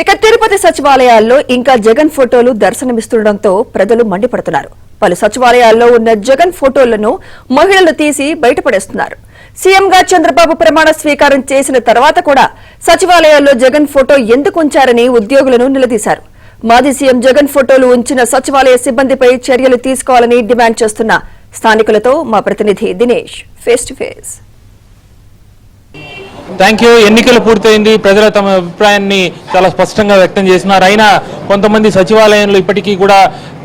ఇక తిరుపతి సచివాలయాల్లో ఇంకా జగన్ ఫోటోలు దర్శనమిస్తుండటంతో ప్రజలు మండిపడుతున్నారు. పలు సచివాలయాల్లో ఉన్న జగన్ ఫోటోలను మహిళలు తీసి బయటపడేస్తున్నారు. సీఎంగా చంద్రబాబు ప్రమాణ స్వీకారం చేసిన తర్వాత కూడా సచివాలయాల్లో జగన్ ఫోటో ఎందుకు ఉంచారని ఉద్యోగులను నిలదీశారు. మాజీ సీఎం జగన్ ఫోటోలు ఉంచిన సచివాలయ సిబ్బందిపై చర్యలు తీసుకోవాలని డిమాండ్ చేస్తున్న స్థానికులతో మా ప్రతినిధి Dinesh face to face. Thank you. ఎన్నికలు పూర్తయింది. ప్రజలు తమ అభిప్రాయాన్ని చాలా స్పష్టంగా వ్యక్తం చేస్తున్నారు. అయినా కొంతమంది సచివాలయంలో ఇప్పటికీ కూడా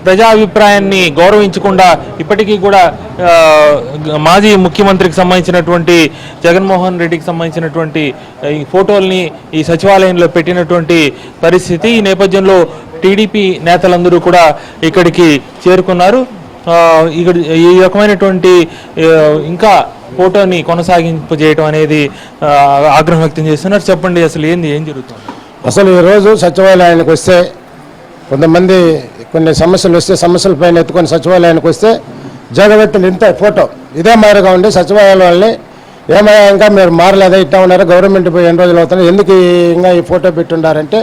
ప్రజాభిప్రాయాన్ని గౌరవించకుండా ఇప్పటికీ కూడా మాజీ ముఖ్యమంత్రికి సంబంధించినటువంటి జగన్మోహన్ రెడ్డికి సంబంధించినటువంటి ఈ ఫోటోల్ని ఈ సచివాలయంలో పెట్టినటువంటి పరిస్థితి. ఈ నేపథ్యంలో టీడీపీ నేతలందరూ కూడా ఇక్కడికి చేరుకున్నారు. ఇక్కడ ఈ రకమైనటువంటి ఇంకా ఫోటోని కొనసాగింపజేయడం అనేది ఆగ్రహం వ్యక్తం చేస్తున్నారు. చెప్పండి, అసలు ఏం జరుగుతుంది? అసలు ఈరోజు సచివాలయానికి వస్తే కొంతమంది కొన్ని సమస్యలు వస్తే సమస్యలపైన ఎత్తుకొని సచివాలయానికి వస్తే జగవెత్తులు ఇంత ఫోటో ఇదే మాదిరిగా ఉండి సచివాలయం వాళ్ళని ఏమయ్యా ఇంకా మీరు మారలేదా, ఇట్టా ఉన్నారా, గవర్నమెంట్ పోయి ఎన్ని రోజులు అవుతున్నారు, ఎందుకు ఇంకా ఈ ఫోటో పెట్టుండారంటే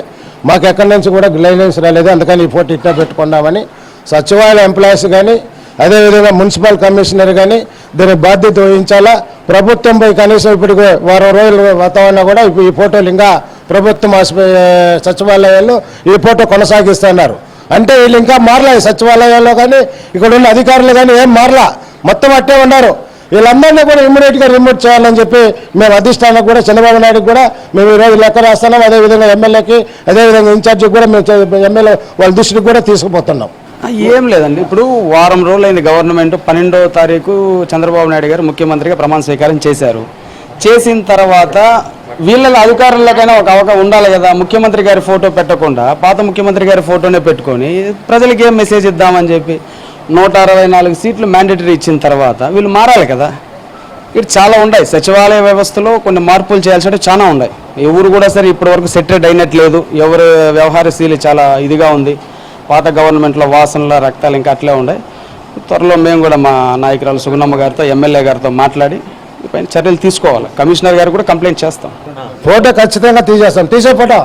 మాకు ఎక్కడి నుంచి కూడా లైసెన్స్ రాలేదు, అందుకని ఈ ఫోటో ఇట్టా పెట్టుకున్నామని సచివాలయ ఎంప్లాయీస్ కానీ అదేవిధంగా మున్సిపల్ కమిషనర్ కానీ దీనికి బాధ్యత వహించాలా. ప్రభుత్వం పోయి కనీసం ఇప్పటికి వారం రోజులు వాతావరణం కూడా ఈ ఫోటోలు ఇంకా ప్రభుత్వం సచివాలయాల్లో ఈ ఫోటో కొనసాగిస్తున్నారు. అంటే వీళ్ళు ఇంకా మారలే, సచివాలయాల్లో కానీ ఇక్కడ ఉన్న అధికారులు కానీ ఏం మారలా, మొత్తం అట్టే ఉన్నారు. వీళ్ళందరినీ కూడా ఇమ్మీడియట్గా రిమూవ్ చేయాలని చెప్పి మేము అధిష్టానం కూడా చంద్రబాబు నాయుడుకి కూడా మేము ఈరోజు లెక్క రాస్తున్నాం. అదేవిధంగా ఎమ్మెల్యేకి అదేవిధంగా ఇన్ఛార్జికి కూడా మేము ఎమ్మెల్యే వాళ్ళ దృష్టికి కూడా తీసుకుపోతున్నాం. ఏం లేదండి, ఇప్పుడు వారం రోజులైంది గవర్నమెంట్ 12వ తారీఖు చంద్రబాబు నాయుడు గారు ముఖ్యమంత్రిగా ప్రమాణ స్వీకారం చేశారు. చేసిన తర్వాత వీళ్ళ అధికారులకైనా ఒక అవకాశం ఉండాలి కదా. ముఖ్యమంత్రి గారి ఫోటో పెట్టకుండా పాత ముఖ్యమంత్రి గారి ఫోటోనే పెట్టుకొని ప్రజలకి ఏం మెసేజ్ ఇద్దామని చెప్పి 164 సీట్లు మ్యాండేటరీ ఇచ్చిన తర్వాత వీళ్ళు మారాలి కదా. ఇటు చాలా ఉన్నాయి, సచివాలయ వ్యవస్థలో కొన్ని మార్పులు చేయాల్సి చాలా ఉన్నాయి. ఎవరు కూడా సరే ఇప్పటివరకు సెటిల్డ్ అయినట్లేదు. ఎవరు వ్యవహారశీలి చాలా ఇదిగా ఉంది. పాత గవర్నమెంట్లో వాసనల రక్తాలు ఇంకా అట్లే ఉన్నాయి. త్వరలో మేము కూడా మా నాయకురాలు సుగుణమ్మ గారితో ఎమ్మెల్యే గారితో మాట్లాడి పైన చర్యలు తీసుకోవాలి. కమిషనర్ గారు కూడా కంప్లైంట్ చేస్తాం. ఫోటో ఖచ్చితంగా తీసేస్తాం. తీసే ఫోటో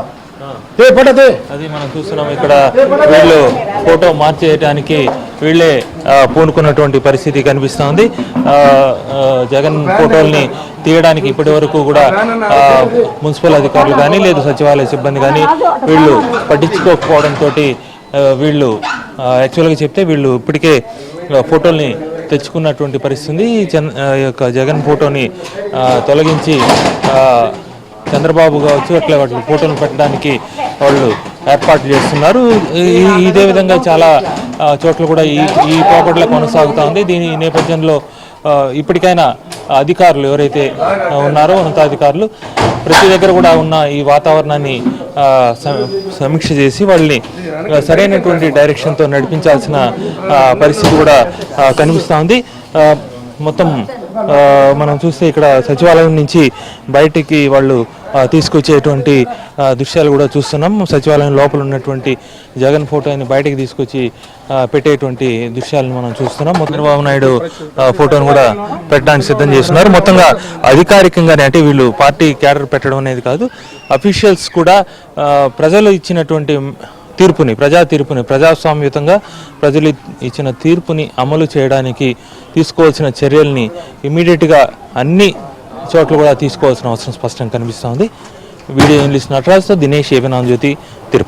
అది మనం చూస్తున్నాం. ఇక్కడ వీళ్ళు ఫోటో మార్చేయడానికి వీళ్ళే పూనుకున్నటువంటి పరిస్థితి కనిపిస్తోంది. జగన్ ఫోటోల్ని తీయడానికి ఇప్పటి వరకు కూడా మున్సిపల్ అధికారులు కానీ లేదు సచివాలయ సిబ్బంది కానీ వీళ్ళు పట్టించుకోకపోవడంతో వీళ్ళు యాక్చువల్గా చెప్తే వీళ్ళు ఇప్పటికే ఫోటోల్ని తెచ్చుకున్నటువంటి పరిస్థితి. జగన్ ఫోటోని తొలగించి చంద్రబాబు కావచ్చు అట్లా వాటి ఫోటోలు పెట్టడానికి వాళ్ళు ఏర్పాటు చేస్తున్నారు. ఇదే విధంగా చాలా చోట్ల కూడా ఈ పోకట్ల కొనసాగుతూ ఉంది. దీని నేపథ్యంలో ఇప్పటికైనా అధికారులు ఎవరైతే ఉన్నారో ఉన్నతాధికారులు ప్రతి దగ్గర కూడా ఉన్న ఈ వాతావరణాన్ని సమీక్ష చేసి వాళ్ళని సరైనటువంటి డైరెక్షన్తో నడిపించాల్సిన పరిస్థితి కూడా కనిపిస్తూ ఉంది. మొత్తం మనం చూస్తే ఇక్కడ సచివాలయం నుంచి బయటికి వాళ్ళు తీసుకొచ్చేటువంటి దృశ్యాలు కూడా చూస్తున్నాం. సచివాలయం లోపల ఉన్నటువంటి జగన్ ఫోటోని బయటకు తీసుకొచ్చి పెట్టేటువంటి దృశ్యాలను మనం చూస్తున్నాం. చంద్రబాబు నాయుడు ఫోటోను కూడా పెట్టడానికి సిద్ధం చేస్తున్నారు. మొత్తంగా అధికారికంగానే అంటే వీళ్ళు పార్టీ క్యాడర్ పెట్టడం అనేది కాదు, అఫీషియల్స్ కూడా ప్రజలు ఇచ్చినటువంటి ప్రజా తీర్పుని ప్రజాస్వామ్యతంగా ప్రజలు ఇచ్చిన తీర్పుని అమలు చేయడానికి తీసుకోవాల్సిన చర్యల్ని ఇమీడియట్గా అన్ని చోట్ల కూడా తీసుకోవాల్సిన అవసరం స్పష్టంగా కనిపిస్తోంది. వీడియో జర్నలిస్ట్ నటరాజ్తో దినేష్ ఏబినాంజ్యోతి, తిరుపతి.